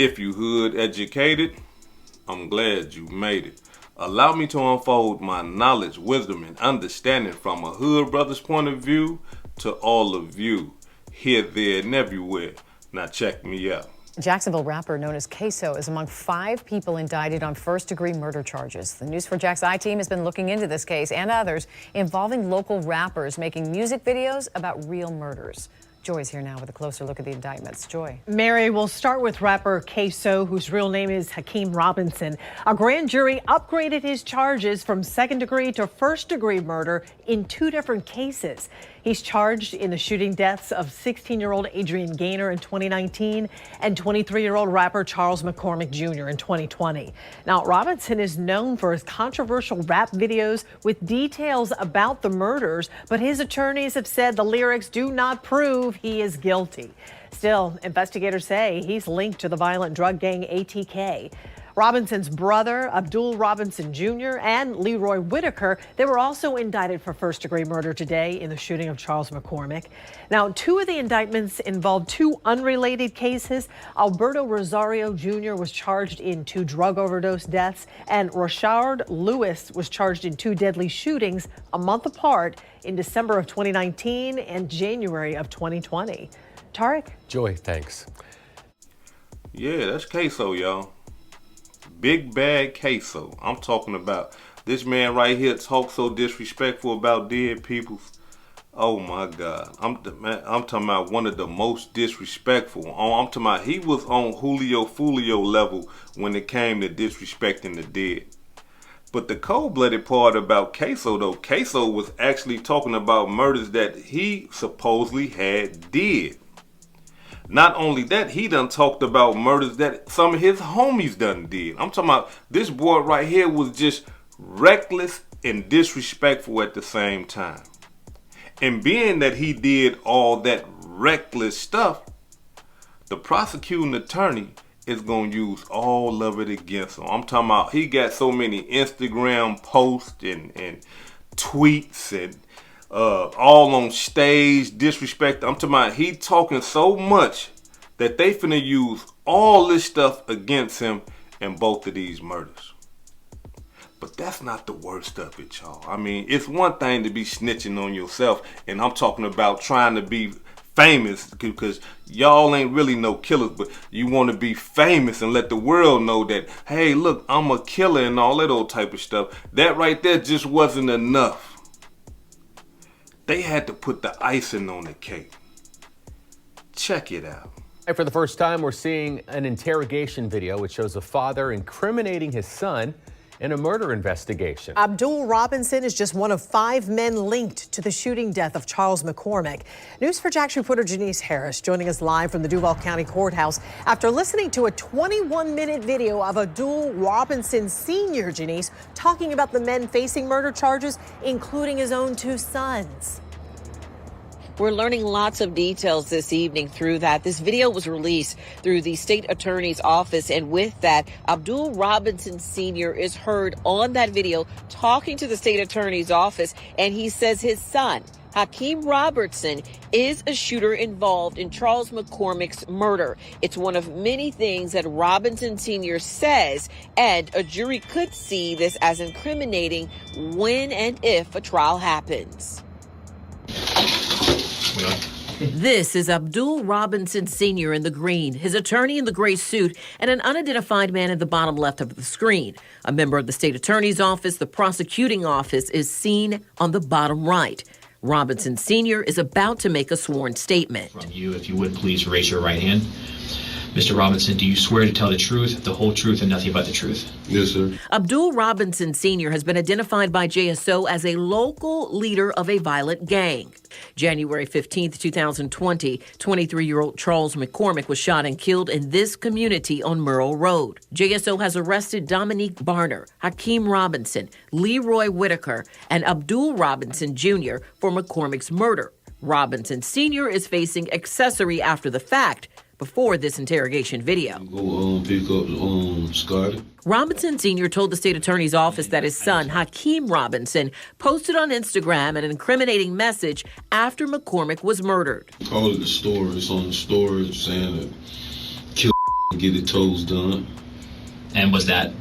If you hood educated, I'm glad you made it. Allow me to unfold my knowledge, wisdom, and understanding from a hood brother's point of view to all of you, here, there, and everywhere. Now check me out. Jacksonville rapper known as Ksoo is among 5 people indicted on first-degree murder charges. The News4Jax I-Team has been looking into this case and others involving local rappers making music videos about real murders. Joy's here now with a closer look at the indictments. Joy. Mary, we'll start with rapper Ksoo, whose real name is Hakeem Robinson. A grand jury upgraded his charges from second-degree to first-degree murder in 2 different cases. He's charged in the shooting deaths of 16-year-old Adrian Gaynor in 2019 and 23-year-old rapper Charles McCormick Jr. in 2020. Now, Robinson is known for his controversial rap videos with details about the murders, but his attorneys have said the lyrics do not prove he is guilty. Still, investigators say he's linked to the violent drug gang ATK. Robinson's brother, Abdul Robinson Jr., and Leroy Whitaker, they were also indicted for first-degree murder today in the shooting of Charles McCormick. Now, 2 of the indictments involved 2 unrelated cases. Alberto Rosario Jr. was charged in 2 drug overdose deaths, and Rashard Lewis was charged in 2 deadly shootings a month apart in December of 2019 and January of 2020. Tarek? Joy, thanks. Yeah, that's Ksoo, y'all. Big bad Ksoo. I'm talking about this man right here talks so disrespectful about dead people. Oh my God. I'm talking about one of the most disrespectful. I'm talking about he was on Julio Fulio level when it came to disrespecting the dead. But the cold-blooded part about Ksoo though, Ksoo was actually talking about murders that he supposedly had did. Not only that, he done talked about murders that some of his homies done did. I'm talking about this boy right here was just reckless and disrespectful at the same time. And being that he did all that reckless stuff, the prosecuting attorney is going to use all of it against him. I'm talking about he got so many Instagram posts and tweets and all on stage, disrespect. I'm talking about he talking so much that they finna use all this stuff against him in both of these murders. But that's not the worst of it, y'all. I mean, it's one thing to be snitching on yourself, and I'm talking about trying to be famous, because y'all ain't really no killers, but you want to be famous and let the world know that, hey, look, I'm a killer and all that old type of stuff. That right there just wasn't enough. They had to put the icing on the cake. Check it out. For the first time, we're seeing an interrogation video which shows a father incriminating his son in a murder investigation. Abdul Robinson is just one of 5 men linked to the shooting death of Charles McCormick. News4Jax reporter Janice Harris joining us live from the Duval County Courthouse after listening to a 21-minute video of Abdul Robinson Sr., Janice, talking about the men facing murder charges, including his own 2 sons. We're learning lots of details this evening through that. This video was released through the state attorney's office, and with that, Abdul Robinson Sr. is heard on that video talking to the state attorney's office, and he says his son, Hakeem Robertson, is a shooter involved in Charles McCormick's murder. It's one of many things that Robinson Sr. says, and a jury could see this as incriminating when and if a trial happens. This is Abdul Robinson Sr. in the green, his attorney in the gray suit, and an unidentified man at the bottom left of the screen. A member of the state attorney's office, the prosecuting office, is seen on the bottom right. Robinson Sr. is about to make a sworn statement. From you, if you would please raise your right hand. Mr. Robinson, do you swear to tell the truth, the whole truth, and nothing but the truth? Yes, sir. Abdul Robinson Sr. has been identified by JSO as a local leader of a violent gang. January 15th, 2020, 23-year-old Charles McCormick was shot and killed in this community on Merle Road. JSO has arrested Dominique Barner, Hakeem Robinson, Leroy Whitaker, and Abdul Robinson Jr. for McCormick's murder. Robinson Sr. is facing accessory after the fact before this interrogation video. Go pick up Scotty. Robinson Sr. told the state attorney's office that his son, Hakeem Robinson, posted on Instagram an incriminating message after McCormick was murdered. Call it the story. It's on the story saying that kill get the toes done. And was that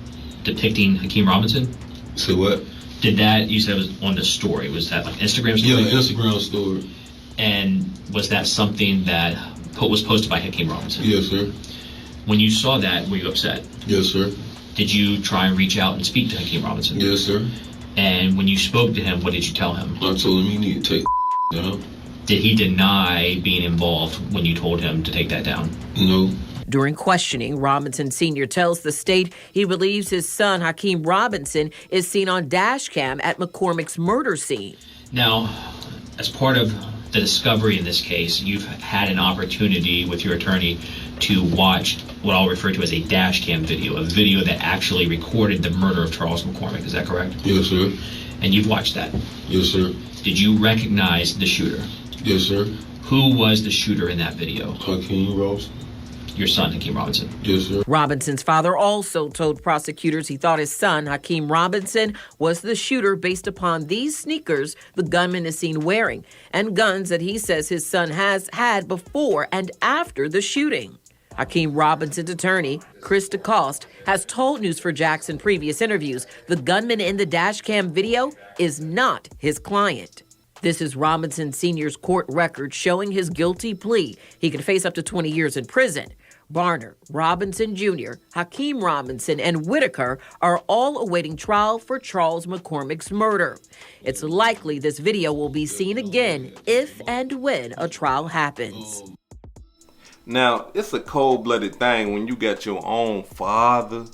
depicting Hakeem Robinson? Say what? Did that, you said it was on the story, was that like Instagram story? Yeah, Instagram story. And was that something that was posted by Hakeem Robinson? Yes, sir. When you saw that, were you upset? Yes, sir. Did you try and reach out and speak to Hakeem Robinson? Yes, sir. And when you spoke to him, what did you tell him? I told him he need to take down. Did he deny being involved when you told him to take that down? No. During questioning, Robinson Sr. tells the state he believes his son, Hakeem Robinson, is seen on dash cam at McCormick's murder scene. Now, as part of the discovery in this case, you've had an opportunity with your attorney to watch what I'll refer to as a dash cam video, a video that actually recorded the murder of Charles McCormick. Is that correct? Yes, sir. And you've watched that? Yes, sir. Did you recognize the shooter? Yes, sir. Who was the shooter in that video? Hakeem Robinson. Your son, Hakeem Robinson. Yes, sir. Robinson's father also told prosecutors he thought his son, Hakeem Robinson, was the shooter based upon these sneakers the gunman is seen wearing and guns that he says his son has had before and after the shooting. Hakeem Robinson's attorney, Chris DeCoste, has told News4Jax in previous interviews the gunman in the dash cam video is not his client. This is Robinson Sr.'s court record showing his guilty plea. He could face up to 20 years in prison. Barner, Robinson Jr., Hakeem Robinson, and Whitaker are all awaiting trial for Charles McCormick's murder. It's likely this video will be seen again if and when a trial happens. Now, it's a cold-blooded thing when you got your own father,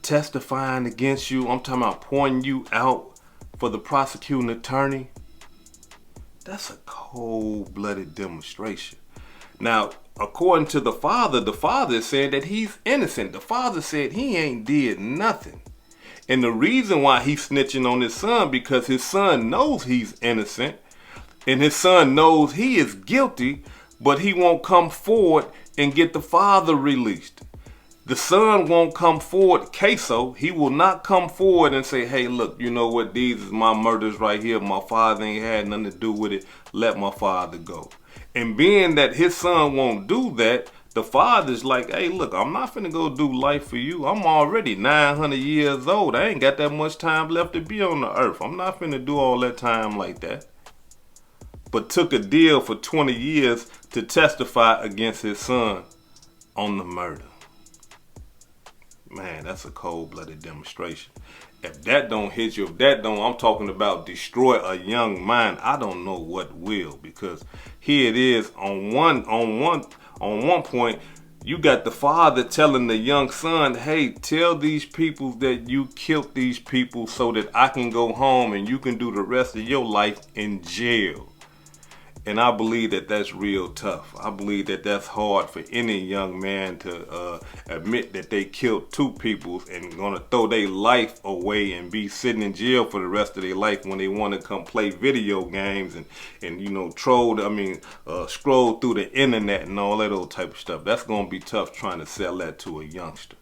testifying against you. I'm talking about pointing you out for the prosecuting attorney. That's a cold-blooded demonstration. Now, according to the father is saying that he's innocent. The father said he ain't did nothing. And the reason why he's snitching on his son, because his son knows he's innocent. And his son knows he is guilty, but he won't come forward and get the father released. The son won't come forward, Ksoo. He will not come forward and say, hey, look, you know what? These is my murders right here. My father ain't had nothing to do with it. Let my father go. And being that his son won't do that, the father's like, hey, look, I'm not finna go do life for you. I'm already 900 years old. I ain't got that much time left to be on the earth. I'm not finna do all that time like that. But took a deal for 20 years to testify against his son on the murder. Man, that's a cold-blooded demonstration. If that don't hit you, I'm talking about destroy a young mind, I don't know what will, because here it is on one point, you got the father telling the young son, hey, tell these people that you killed these people so that I can go home and you can do the rest of your life in jail. And I believe that that's real tough. I believe that that's hard for any young man to admit that they killed two people and gonna throw their life away and be sitting in jail for the rest of their life when they want to come play video games and you know scroll through the internet and all that old type of stuff. That's gonna be tough trying to sell that to a youngster.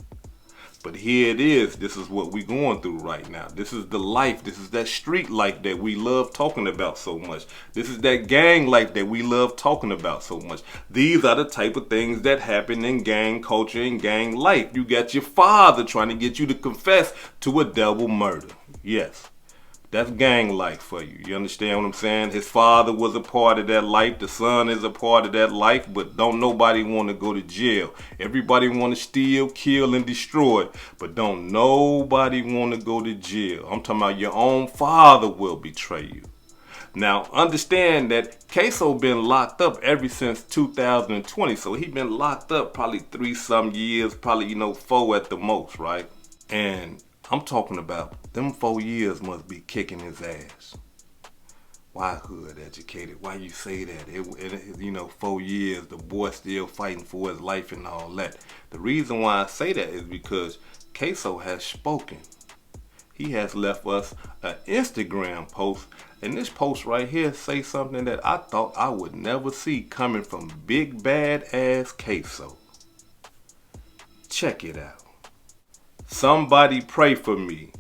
But here it is. This is what we're going through right now. This is the life. This is that street life that we love talking about so much. This is that gang life that we love talking about so much. These are the type of things that happen in gang culture and gang life. You got your father trying to get you to confess to a double murder. Yes. That's gang life for you. You understand what I'm saying? His father was a part of that life. The son is a part of that life. But don't nobody want to go to jail. Everybody want to steal, kill, and destroy. But don't nobody want to go to jail. I'm talking about your own father will betray you. Now, understand that Ksoo been locked up ever since 2020. So he been locked up probably 3-some years, probably, 4 at the most, right? And I'm talking about them 4 years must be kicking his ass. Why hood educated? Why you say that? 4 years, the boy still fighting for his life and all that. The reason why I say that is because Ksoo has spoken. He has left us an Instagram post. And this post right here say something that I thought I would never see coming from big bad ass Ksoo. Check it out. Somebody pray for me,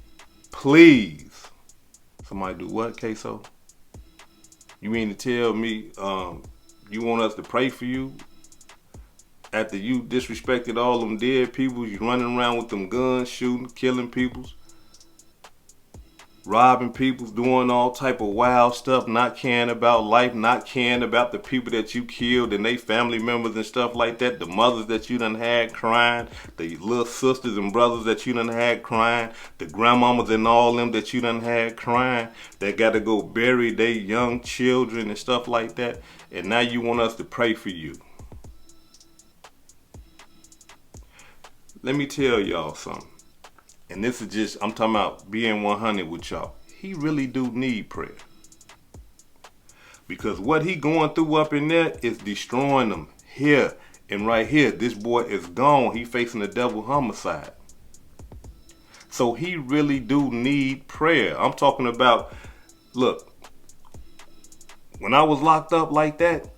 please. Somebody do what, Ksoo? You mean to tell me You want us to pray for you? After you disrespected all them dead people, you running around with them guns, shooting, killing people, robbing people, doing all type of wild stuff, not caring about life, not caring about the people that you killed and they family members and stuff like that, the mothers that you done had crying, the little sisters and brothers that you done had crying, the grandmamas and all them that you done had crying, that got to go bury their young children and stuff like that, and now you want us to pray for you. Let me tell y'all something. And this is just, I'm talking about being 100 with y'all. He really do need prayer. Because what he going through up in there is destroying them here and right here. This boy is gone. He facing a double homicide. So he really do need prayer. I'm talking about, look, when I was locked up like that,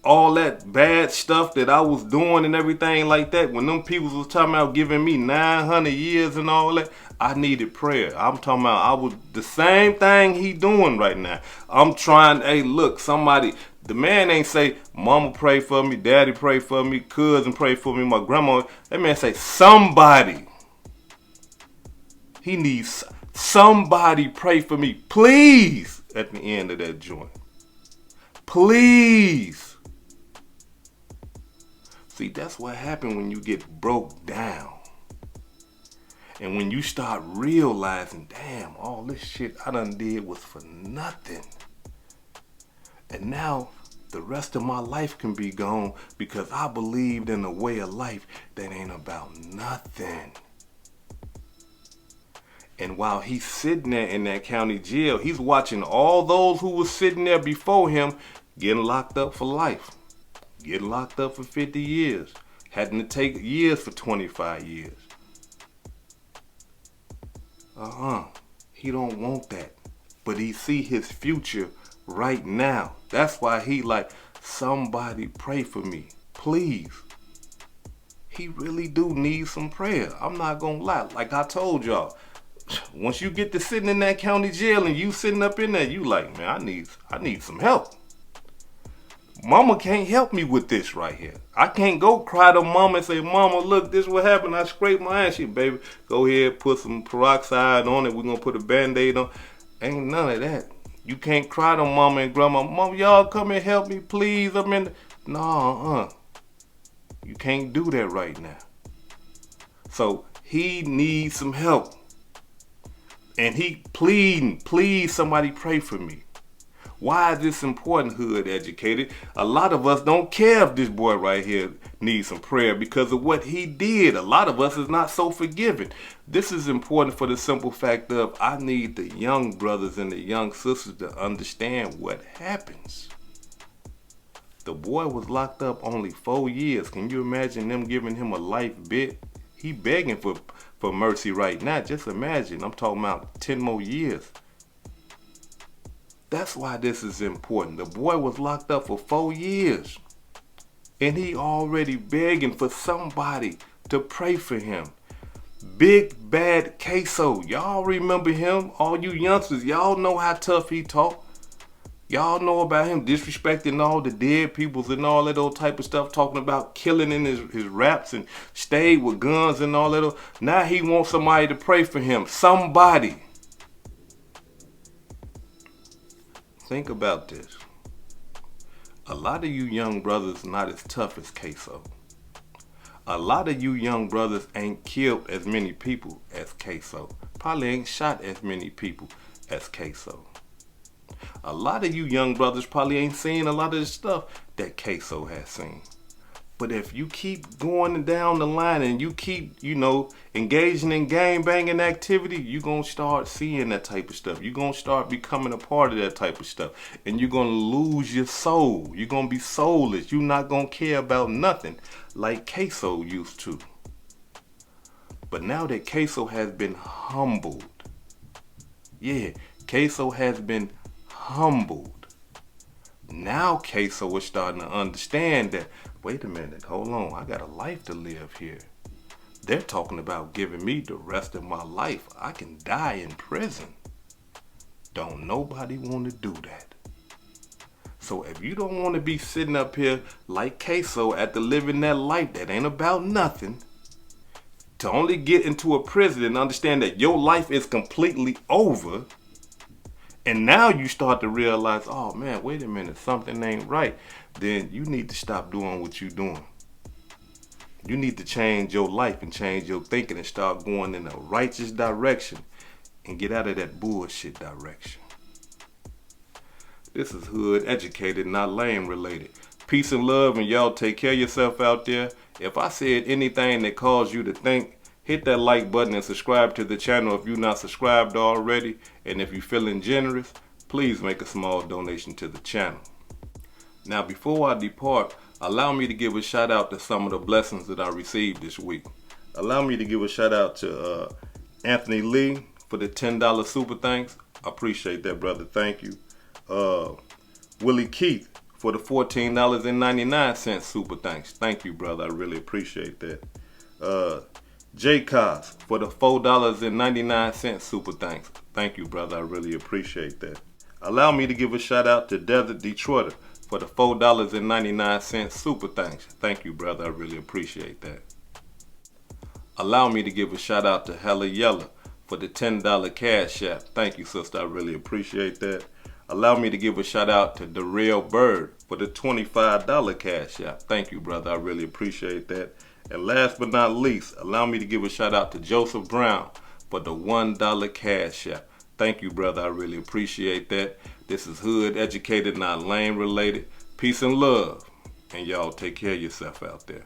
all that bad stuff that I was doing and everything like that, when them people was talking about giving me 900 years and all that, I needed prayer. I'm talking about I was the same thing he doing right now. I'm trying, hey, look, somebody, the man ain't say, mama pray for me, daddy pray for me, cousin pray for me, my grandma. That man say, somebody. He needs somebody pray for me, please, at the end of that joint. Please. See, that's what happened when you get broke down. And when you start realizing, damn, all this shit I done did was for nothing. And now the rest of my life can be gone because I believed in a way of life that ain't about nothing. And while he's sitting there in that county jail, he's watching all those who was sitting there before him getting locked up for life. Getting locked up for 50 years. Having to take years for 25 years. He don't want that. But he see his future right now. That's why he like, somebody pray for me. Please. He really do need some prayer. I'm not gonna lie. Like I told y'all, once you get to sitting in that county jail and you sitting up in there, you like, man, I need some help. Mama can't help me with this right here. I can't go cry to mama and say, mama, look, this what happened. I scraped my ass. She, baby, go ahead, put some peroxide on it. We're going to put a Band-Aid on. Ain't none of that. You can't cry to mama and grandma. Mama, y'all come and help me, please. I'm in the... No, You can't do that right now. So he needs some help. And he pleading, please somebody pray for me. Why is this important, hood educated? A lot of us don't care if this boy right here needs some prayer because of what he did. A lot of us is not so forgiving. This is important for the simple fact of I need the young brothers and the young sisters to understand what happens. The boy was locked up only 4 years. Can you imagine them giving him a life bit? He begging for mercy right now. Just imagine. I'm talking about 10 more years. That's why this is important. The boy was locked up for 4 years. And he already begging for somebody to pray for him. Big Bad Ksoo. Y'all remember him? All you youngsters, y'all know how tough he talk. Y'all know about him disrespecting all the dead peoples and all that old type of stuff, talking about killing in his raps and stayed with guns and all that. Now he wants somebody to pray for him. Somebody. Think about this. A lot of you young brothers not as tough as Ksoo. A lot of you young brothers ain't killed as many people as Ksoo. Probably ain't shot as many people as Ksoo. A lot of you young brothers probably ain't seen a lot of the stuff that Ksoo has seen. But if you keep going down the line and you keep, engaging in gang banging activity, you're going to start seeing that type of stuff. You're going to start becoming a part of that type of stuff. And you're going to lose your soul. You're going to be soulless. You're not going to care about nothing like Ksoo used to. But now that Ksoo has been humbled. Yeah, Ksoo has been humbled. Now Ksoo is starting to understand that, wait a minute, hold on, I got a life to live here. They're talking about giving me the rest of my life. I can die in prison. Don't nobody want to do that. So if you don't want to be sitting up here like Ksoo at the living that life that ain't about nothing, to only get into a prison and understand that your life is completely over, and now you start to realize, oh man, wait a minute, something ain't right, then you need to stop doing what you're doing. You need to change your life and change your thinking and start going in a righteous direction and get out of that bullshit direction. This is hood educated, not lame related. Peace and love, and y'all take care of yourself out there. If I said anything that caused you to think, hit that like button and subscribe to the channel if you're not subscribed already. And if you're feeling generous, please make a small donation to the channel. Now, before I depart, allow me to give a shout out to some of the blessings that I received this week. Allow me to give a shout out to Anthony Lee for the $10 super thanks. I appreciate that, brother. Thank you. Willie Keith for the $14.99 super thanks. Thank you, brother. I really appreciate that. J. Cos for the $4.99 super thanks. Thank you, brother. I really appreciate that. Allow me to give a shout out to Desert Detroiter for the $4.99 super thanks. Thank you, brother. I really appreciate that. Allow me to give a shout out to Hella Yella for the $10 cash app. Thank you, sister. I really appreciate that. Allow me to give a shout out to Darrell Bird for the $25 cash app. Thank you, brother. I really appreciate that. And last but not least, allow me to give a shout out to Joseph Brown for the $1 cash app. Thank you, brother. I really appreciate that. This is hood educated, not lame related. Peace and love. And y'all take care of yourself out there.